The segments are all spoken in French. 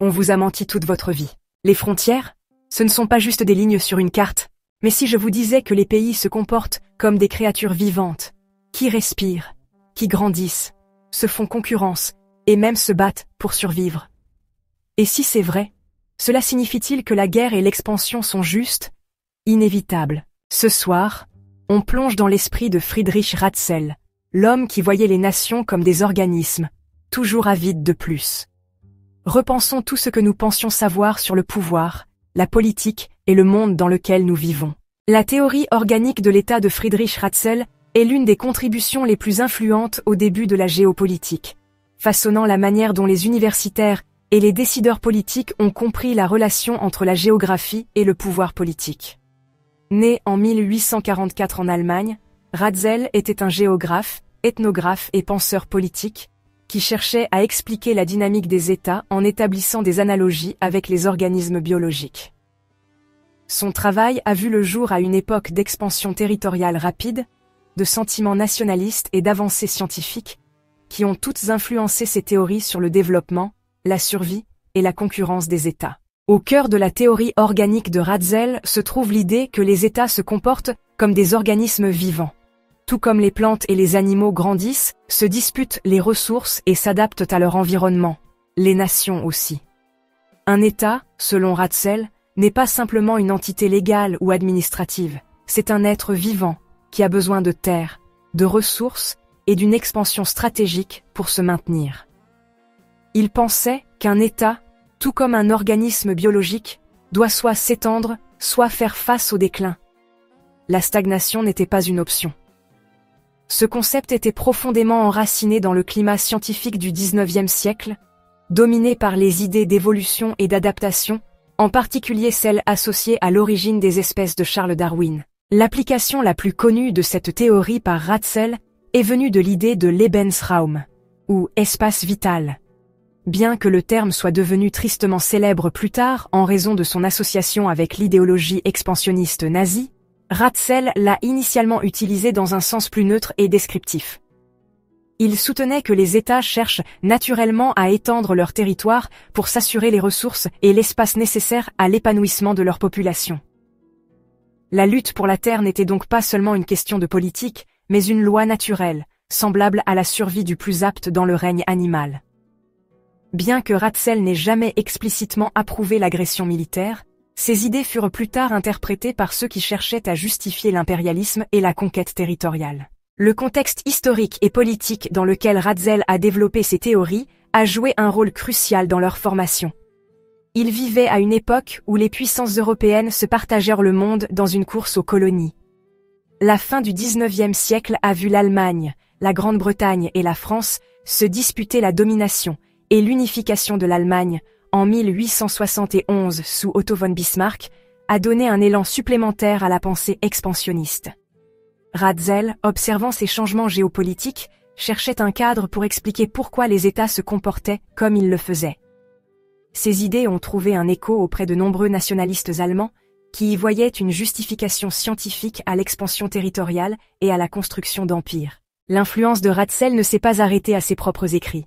On vous a menti toute votre vie. Les frontières, ce ne sont pas juste des lignes sur une carte, mais si je vous disais que les pays se comportent comme des créatures vivantes, qui respirent, qui grandissent, se font concurrence, et même se battent pour survivre. Et si c'est vrai, cela signifie-t-il que la guerre et l'expansion sont justes, inévitables? Ce soir, on plonge dans l'esprit de Friedrich Ratzel, l'homme qui voyait les nations comme des organismes, toujours avides de plus. Repensons tout ce que nous pensions savoir sur le pouvoir, la politique et le monde dans lequel nous vivons. La théorie organique de l'État de Friedrich Ratzel est l'une des contributions les plus influentes au début de la géopolitique, façonnant la manière dont les universitaires et les décideurs politiques ont compris la relation entre la géographie et le pouvoir politique. Né en 1844 en Allemagne, Ratzel était un géographe, ethnographe et penseur politique, qui cherchait à expliquer la dynamique des États en établissant des analogies avec les organismes biologiques. Son travail a vu le jour à une époque d'expansion territoriale rapide, de sentiments nationalistes et d'avancées scientifiques, qui ont toutes influencé ses théories sur le développement, la survie et la concurrence des États. Au cœur de la théorie organique de Ratzel se trouve l'idée que les États se comportent comme des organismes vivants. Tout comme les plantes et les animaux grandissent, se disputent les ressources et s'adaptent à leur environnement, les nations aussi. Un État, selon Ratzel, n'est pas simplement une entité légale ou administrative, c'est un être vivant qui a besoin de terre, de ressources et d'une expansion stratégique pour se maintenir. Il pensait qu'un État, tout comme un organisme biologique, doit soit s'étendre, soit faire face au déclin. La stagnation n'était pas une option. Ce concept était profondément enraciné dans le climat scientifique du XIXe siècle, dominé par les idées d'évolution et d'adaptation, en particulier celles associées à l'origine des espèces de Charles Darwin. L'application la plus connue de cette théorie par Ratzel est venue de l'idée de Lebensraum, ou espace vital. Bien que le terme soit devenu tristement célèbre plus tard en raison de son association avec l'idéologie expansionniste nazie, Ratzel l'a initialement utilisé dans un sens plus neutre et descriptif. Il soutenait que les États cherchent naturellement à étendre leur territoire pour s'assurer les ressources et l'espace nécessaires à l'épanouissement de leur population. La lutte pour la terre n'était donc pas seulement une question de politique, mais une loi naturelle, semblable à la survie du plus apte dans le règne animal. Bien que Ratzel n'ait jamais explicitement approuvé l'agression militaire, ces idées furent plus tard interprétées par ceux qui cherchaient à justifier l'impérialisme et la conquête territoriale. Le contexte historique et politique dans lequel Ratzel a développé ses théories a joué un rôle crucial dans leur formation. Il vivait à une époque où les puissances européennes se partagèrent le monde dans une course aux colonies. La fin du XIXe siècle a vu l'Allemagne, la Grande-Bretagne et la France se disputer la domination et l'unification de l'Allemagne, en 1871 sous Otto von Bismarck, a donné un élan supplémentaire à la pensée expansionniste. Ratzel, observant ces changements géopolitiques, cherchait un cadre pour expliquer pourquoi les États se comportaient comme ils le faisaient. Ces idées ont trouvé un écho auprès de nombreux nationalistes allemands, qui y voyaient une justification scientifique à l'expansion territoriale et à la construction d'empires. L'influence de Ratzel ne s'est pas arrêtée à ses propres écrits.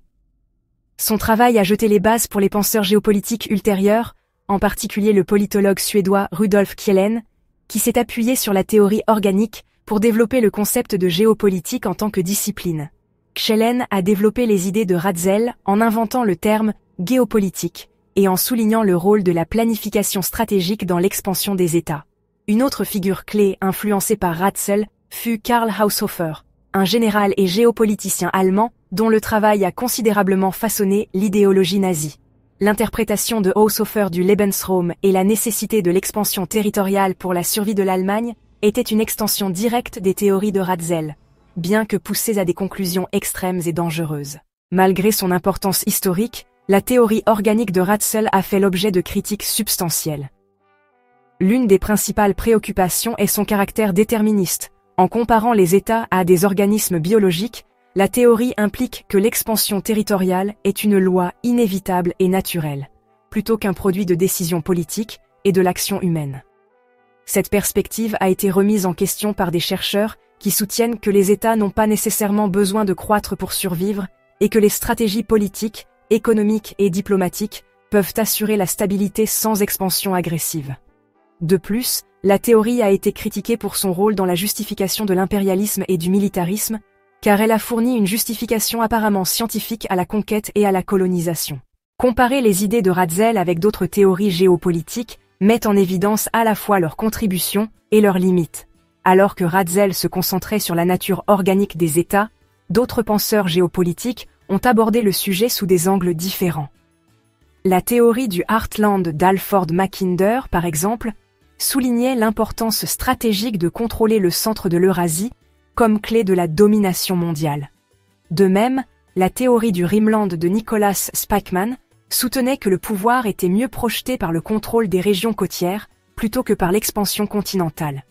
Son travail a jeté les bases pour les penseurs géopolitiques ultérieurs, en particulier le politologue suédois Rudolf Kjellén, qui s'est appuyé sur la théorie organique pour développer le concept de géopolitique en tant que discipline. Kjellén a développé les idées de Ratzel en inventant le terme « géopolitique » et en soulignant le rôle de la planification stratégique dans l'expansion des États. Une autre figure clé influencée par Ratzel fut Karl Haushofer, un général et géopoliticien allemand dont le travail a considérablement façonné l'idéologie nazie. L'interprétation de Haushofer du Lebensraum et la nécessité de l'expansion territoriale pour la survie de l'Allemagne était une extension directe des théories de Ratzel, bien que poussées à des conclusions extrêmes et dangereuses. Malgré son importance historique, la théorie organique de Ratzel a fait l'objet de critiques substantielles. L'une des principales préoccupations est son caractère déterministe. En comparant les États à des organismes biologiques, la théorie implique que l'expansion territoriale est une loi inévitable et naturelle, plutôt qu'un produit de décisions politiques et de l'action humaine. Cette perspective a été remise en question par des chercheurs qui soutiennent que les États n'ont pas nécessairement besoin de croître pour survivre et que les stratégies politiques, économiques et diplomatiques peuvent assurer la stabilité sans expansion agressive. De plus, la théorie a été critiquée pour son rôle dans la justification de l'impérialisme et du militarisme, car elle a fourni une justification apparemment scientifique à la conquête et à la colonisation. Comparer les idées de Ratzel avec d'autres théories géopolitiques met en évidence à la fois leurs contributions et leurs limites. Alors que Ratzel se concentrait sur la nature organique des États, d'autres penseurs géopolitiques ont abordé le sujet sous des angles différents. La théorie du Heartland d'Alford Mackinder, par exemple, soulignait l'importance stratégique de contrôler le centre de l'Eurasie comme clé de la domination mondiale. De même, la théorie du Rimland de Nicholas Spykman soutenait que le pouvoir était mieux projeté par le contrôle des régions côtières plutôt que par l'expansion continentale.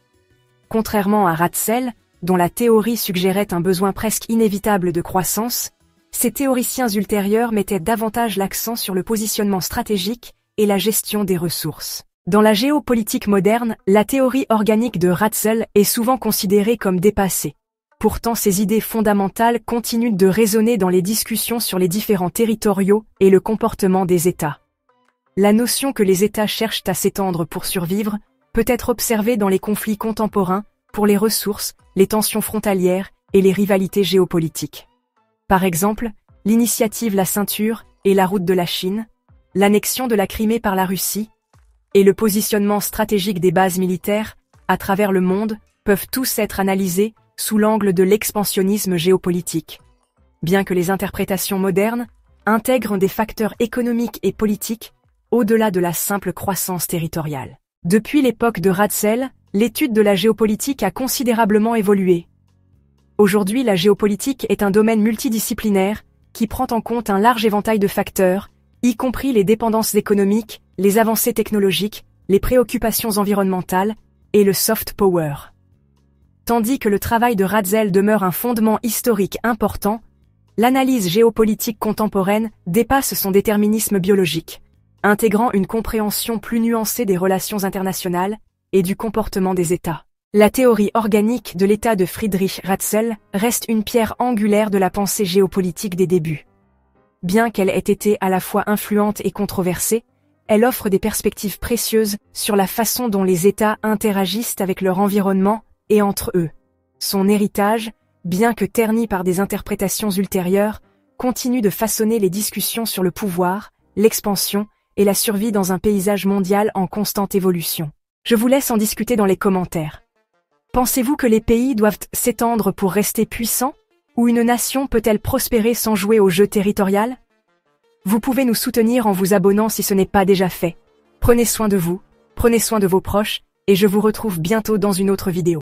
Contrairement à Ratzel, dont la théorie suggérait un besoin presque inévitable de croissance, ces théoriciens ultérieurs mettaient davantage l'accent sur le positionnement stratégique et la gestion des ressources. Dans la géopolitique moderne, la théorie organique de Ratzel est souvent considérée comme dépassée. Pourtant, ces idées fondamentales continuent de résonner dans les discussions sur les différents territoriaux et le comportement des États. La notion que les États cherchent à s'étendre pour survivre peut être observée dans les conflits contemporains pour les ressources, les tensions frontalières et les rivalités géopolitiques. Par exemple, l'initiative La Ceinture et la route de la Chine, l'annexion de la Crimée par la Russie, et le positionnement stratégique des bases militaires à travers le monde peuvent tous être analysés sous l'angle de l'expansionnisme géopolitique. Bien que les interprétations modernes intègrent des facteurs économiques et politiques au-delà de la simple croissance territoriale. Depuis l'époque de Ratzel, l'étude de la géopolitique a considérablement évolué. Aujourd'hui, la géopolitique est un domaine multidisciplinaire qui prend en compte un large éventail de facteurs, y compris les dépendances économiques, les avancées technologiques, les préoccupations environnementales et le soft power. Tandis que le travail de Ratzel demeure un fondement historique important, l'analyse géopolitique contemporaine dépasse son déterminisme biologique, intégrant une compréhension plus nuancée des relations internationales et du comportement des États. La théorie organique de l'État de Friedrich Ratzel reste une pierre angulaire de la pensée géopolitique des débuts. Bien qu'elle ait été à la fois influente et controversée, elle offre des perspectives précieuses sur la façon dont les États interagissent avec leur environnement et entre eux. Son héritage, bien que terni par des interprétations ultérieures, continue de façonner les discussions sur le pouvoir, l'expansion et la survie dans un paysage mondial en constante évolution. Je vous laisse en discuter dans les commentaires. Pensez-vous que les pays doivent s'étendre pour rester puissants, ou une nation peut-elle prospérer sans jouer au jeu territorial? Vous pouvez nous soutenir en vous abonnant si ce n'est pas déjà fait. Prenez soin de vous, prenez soin de vos proches, et je vous retrouve bientôt dans une autre vidéo.